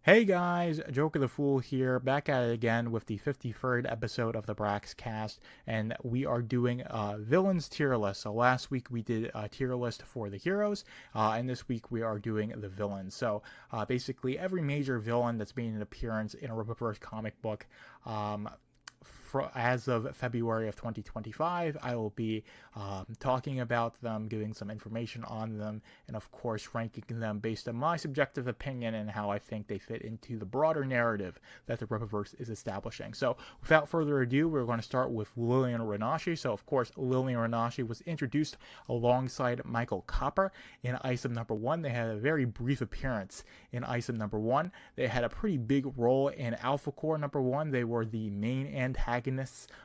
Hey guys, Joker the Fool here, back at it again with the 53rd episode of the Braxcast, and we are doing Villains tier list. So last week we did a tier list for the heroes, and this week we are doing the villains. So basically every major villain that's made an appearance in a Rippaverse comic book, um, as of February of 2025. I will be talking about them, giving some information on them, and of course ranking them based on my subjective opinion and how I think they fit into the broader narrative that the Rippaverse is establishing. So without further ado, we're going to start with Lilian Renashi. So of course, Lilian Renashi was introduced alongside Michael Copper in Item number 1. They had a very brief appearance in Item number 1. They had a pretty big role in Alpha Core number 1. They were the main antagonists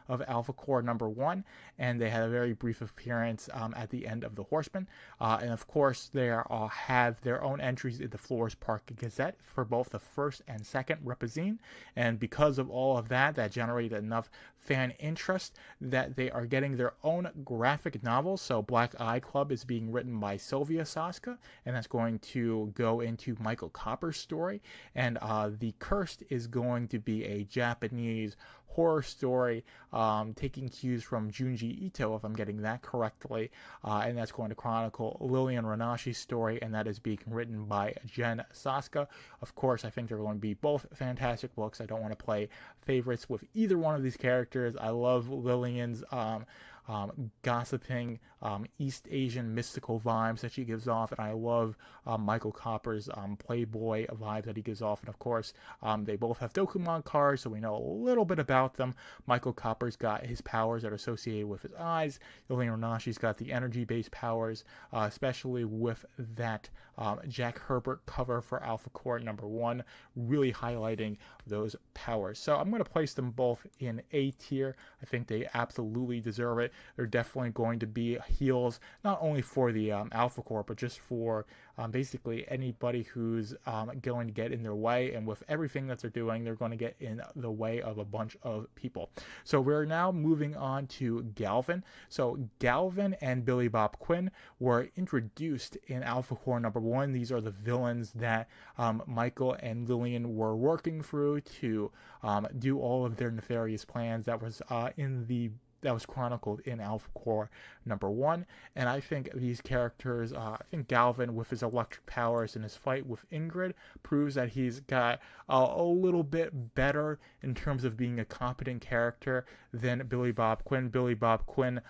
of Alpha Core number 1, and they had a very brief appearance at the end of the Horsemen. And of course, they have their own entries in the Flores Park Gazette for both the first and second Ripazine, and because of all of that, that generated enough fan interest that they are getting their own graphic novels. So Black Eye Club is being written by Sylvia Saska, and that's going to go into Michael Copper's story, and The Cursed is going to be a Japanese horror story taking cues from Junji Ito, if I'm getting that correctly, and that's going to chronicle Lilian Renashi's story, and that is being written by Jen Saska. Of course, I think they're going to be both fantastic books. I don't want to play favorites with either one of these characters. I love Lilian's gossiping East Asian mystical vibes that she gives off, and I love Michael Copper's playboy vibes that he gives off. And of course, they both have Dokumon cards, so we know a little bit about them. Michael Copper's got his powers that are associated with his eyes. Lilian Renashi's got the energy-based powers, especially with that Jack Herbert cover for Alpha Core number 1, really highlighting those powers. So I'm going to place them both in A tier. I think they absolutely deserve it. They're definitely going to be heals, not only for the Alpha Core, but just for basically anybody who's going to get in their way. And with everything that they're doing, they're going to get in the way of a bunch of people. So we're now moving on to Galvin. So Galvin and Billy Bob Quinn were introduced in Alpha Core number 1. These are the villains that Michael and Lilian were working through to do all of their nefarious plans that was chronicled in Alpha Core number 1. And I think these characters, I think Galvin with his electric powers and his fight with Ingrid proves that he's got a little bit better in terms of being a competent character than Billy Bob Quinn. Billy Bob Quinn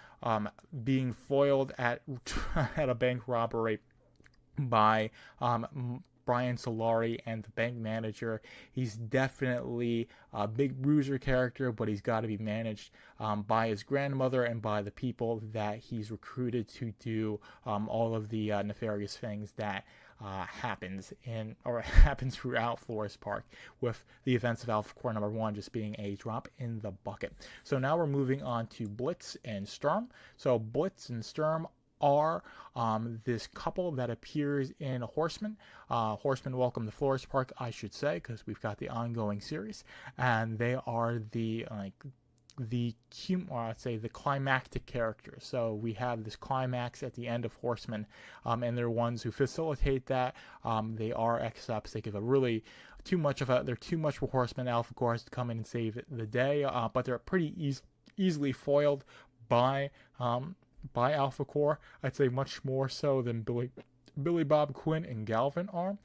being foiled at a bank robbery by Brian Solari and the bank manager. He's definitely a big bruiser character, but he's got to be managed by his grandmother and by the people that he's recruited to do all of the nefarious things that happens throughout Flores Park, with the events of Alpha Core number 1 just being a drop in the bucket. So now we're moving on to Blitz and Sturm. So Blitz and Sturm are this couple that appears in Horseman. Horseman Welcome to Flores Park, I should say, because we've got the ongoing series, and they are the climactic characters. So we have this climax at the end of Horseman, and they're ones who facilitate that. They are X-Ups. They give a really they're too much for Horseman Alpha Core to come in and save the day, but they're pretty easily foiled by Alpha Core. I'd say much more so than Billy Bob Quinn and Galvin are.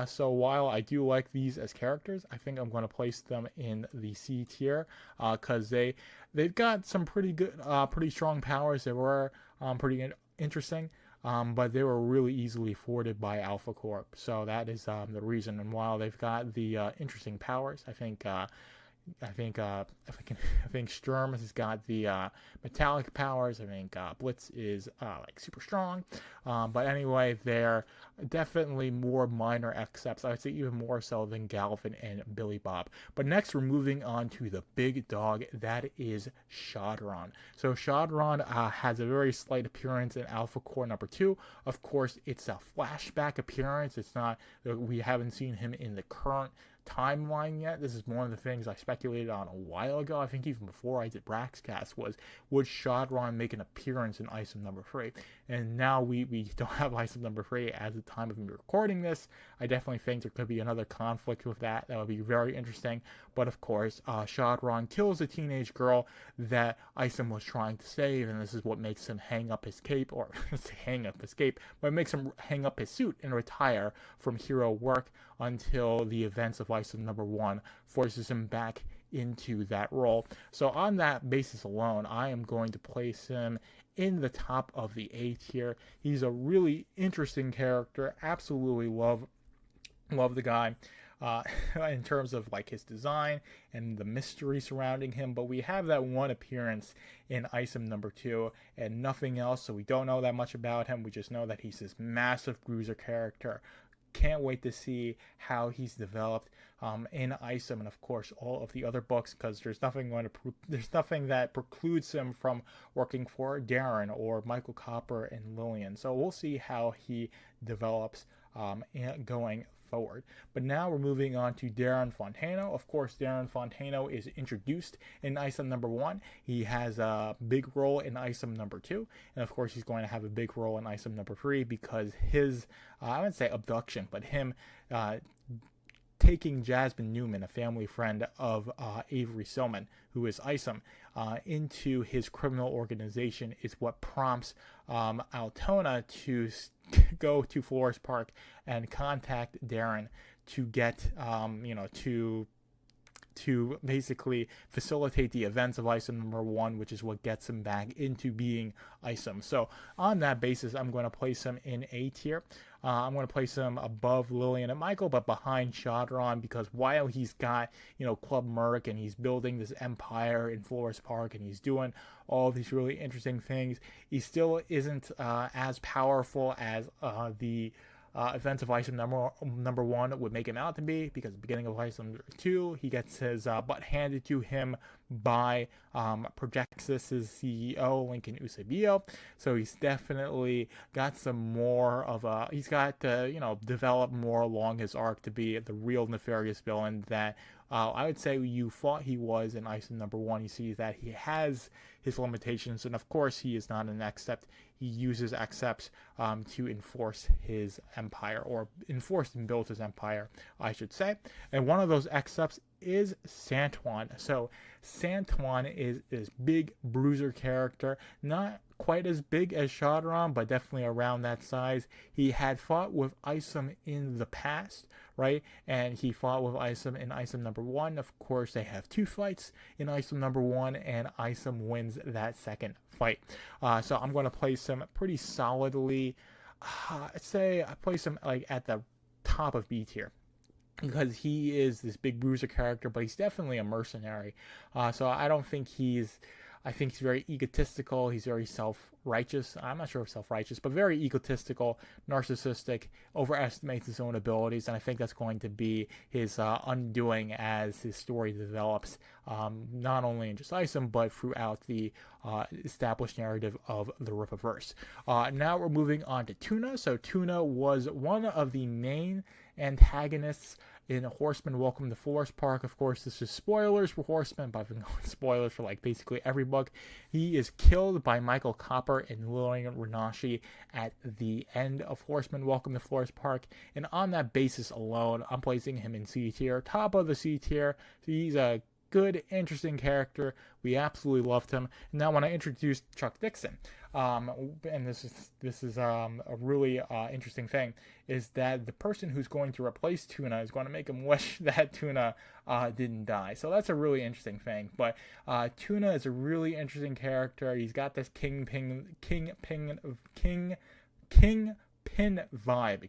So while I do like these as characters, I think I'm going to place them in the C tier because they've got some pretty good, pretty strong powers. They were pretty interesting. But they were really easily thwarted by Alpha Corp. So that is the reason. And while they've got the interesting powers, I think Sturm has got the metallic powers. I think Blitz is like super strong. But anyway, they're definitely more minor X-Ups. I would say even more so than Galvin and Billy Bob. But next, we're moving on to the big dog. That is Shodron. So Shodron has a very slight appearance in Alpha Core number 2. Of course, it's a flashback appearance. It's not, we haven't seen him in the current timeline yet. This is one of the things I speculated on a while ago. I think even before I did Braxcast was, would Shodron make an appearance in Item number 3? And now we don't have Item number 3 at the time of me recording this. I definitely think there could be another conflict with that. That would be very interesting. But of course, Shodron kills a teenage girl that Isom was trying to save, and this is what makes him hang up his cape, or hang up his cape, but it makes him hang up his suit and retire from hero work until the events of Isom number 1 forces him back into that role. So on that basis alone, I am going to place him in the top of the A tier. He's a really interesting character. Absolutely love the guy. In terms of like his design and the mystery surrounding him, but we have that one appearance in Isom number 2 and nothing else, so we don't know that much about him. We just know that he's this massive bruiser character. Can't wait to see how he's developed in Isom and of course all of the other books, because there's nothing that precludes him from working for Darren or Michael Copper and Lillian. So we'll see how he develops going forward. But now we're moving on to Darren Fontano. Of course, Darren Fontano is introduced in Isom number 1. He has a big role in Isom number 2, and of course he's going to have a big role in Isom number 3 because his I wouldn't say abduction, but him taking Jasmine Newman, a family friend of Avery Silman, who is Isom, into his criminal organization is what prompts Altona to go to Forest Park and contact Darren to get, to basically facilitate the events of Isom number 1, which is what gets him back into being Isom. So on that basis, I'm going to place him in A tier. I'm going to place him above Lillian and Michael, but behind Shodron, because while he's got, Club Merc and he's building this empire in Forest Park and he's doing all these really interesting things, he still isn't as powerful as the events of Isom number 1 would make him out to be, because at the beginning of Isom 2, he gets his butt handed to him by Projexis' CEO, Lincoln Eusebio. So he's definitely got some more of a, he's got to, develop more along his arc to be the real nefarious villain that I would say you thought he was in Isom number 1. You see that he has his limitations, and of course he is not an accept. He uses accepts to enforce his empire, or enforce and build his empire, I should say. And one of those accepts is Santuan. So Santuan is this big bruiser character, not quite as big as Shodron, but definitely around that size. He had fought with Isom in the past, right? And he fought with Isom in Isom number 1. Of course, they have 2 fights in Isom number 1, and Isom wins that second fight. So I'm going to place him pretty solidly. I'd say I place him like at the top of B tier, because he is this big bruiser character, but he's definitely a mercenary. So I don't think I think he's very egotistical. He's very self-righteous. I'm not sure if self-righteous, but very egotistical, narcissistic, overestimates his own abilities, and I think that's going to be his undoing as his story develops, not only in just Isom, but throughout the established narrative of the Rippaverse. Now we're moving on to Tuna. So Tuna was one of the main antagonists in Horseman Welcome to Forest Park. Of course, this is spoilers for Horseman, but I've been going spoilers for like basically every book. He is killed by Michael Copper and Lillian Renashi at the end of Horseman Welcome to Forest Park, and on that basis alone, I'm placing him in C tier, top of the C tier. He's a good, interesting character. We absolutely loved him. Now, when I introduced Chuck Dixon, and this is a really interesting thing, is that the person who's going to replace Tuna is going to make him wish that Tuna didn't die. So that's a really interesting thing. But Tuna is a really interesting character. He's got this kingpin vibe,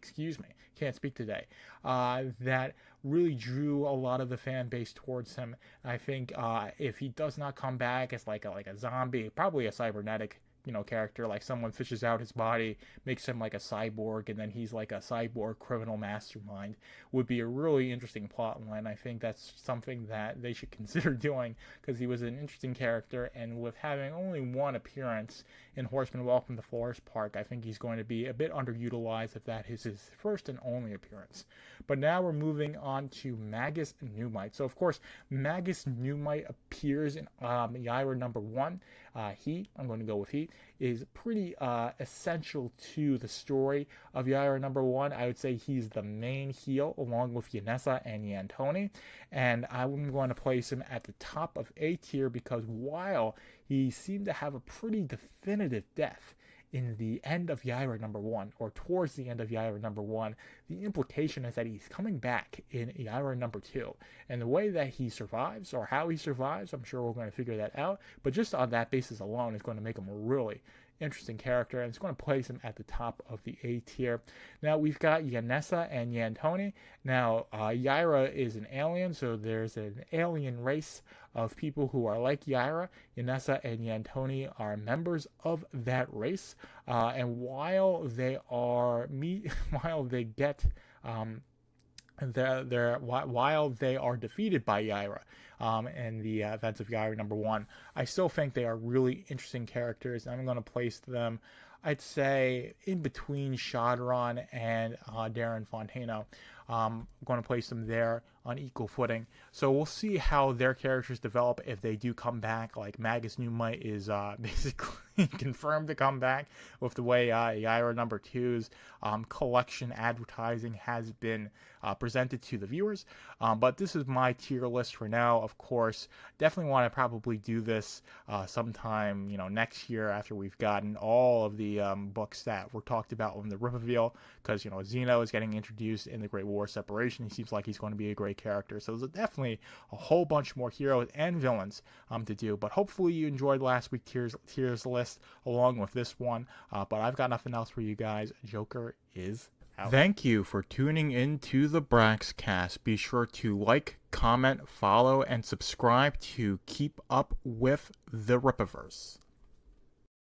can't speak today, that really drew a lot of the fan base towards him. I think if he does not come back as like a zombie, probably a cybernetic character, like someone fishes out his body, makes him like a cyborg, and then he's like a cyborg criminal mastermind, would be a really interesting plot line. I think that's something that they should consider doing, because he was an interesting character, and with having only one appearance in Horseman Welcome to Forest Park, I think he's going to be a bit underutilized if that is his first and only appearance. But now we're moving on to Magus Newmite. So, of course, Magus Newmite appears in Yaira number 1. He, I'm going to go with he, is pretty essential to the story of Yaira number 1. I would say he's the main heel along with Yanessa and Yantoni. And I'm going to place him at the top of A tier because while he seemed to have a pretty definitive death in the end of Yaira number 1, or towards the end of Yaira number 1, the implication is that he's coming back in Yaira number 2. And the way that he survives, or how he survives, I'm sure we're going to figure that out. But just on that basis alone is going to make him a really interesting character, and it's going to place him at the top of the A tier. Now we've got Yanessa and Yantoni. Now Yaira is an alien, so there's an alien race of people who are like Yaira. Yanessa and Yantoni are members of that race, and while they are while they get while they are defeated by Yaira in the events of Yaira number 1, I still think they are really interesting characters. I'm going to place them, I'd say, in between Shadron and Darren Fontano. I'm going to place them there on equal footing. So we'll see how their characters develop if they do come back. Like Magus Newmite is basically confirmed to come back with the way Yaira number 2's collection advertising has been presented to the viewers. But this is my tier list for now. Of course, definitely want to probably do this sometime next year after we've gotten all of the books that were talked about in the Rippaverse, because Zeno is getting introduced in the Great War Separation. He seems like he's going to be a great character. So there's definitely a whole bunch more heroes and villains to do. But hopefully you enjoyed last week's tiers list along with this one. But I've got nothing else for you guys. Joker is out. Thank you for tuning in to the Braxcast. Be sure to like, comment, follow, and subscribe to keep up with the Rippaverse.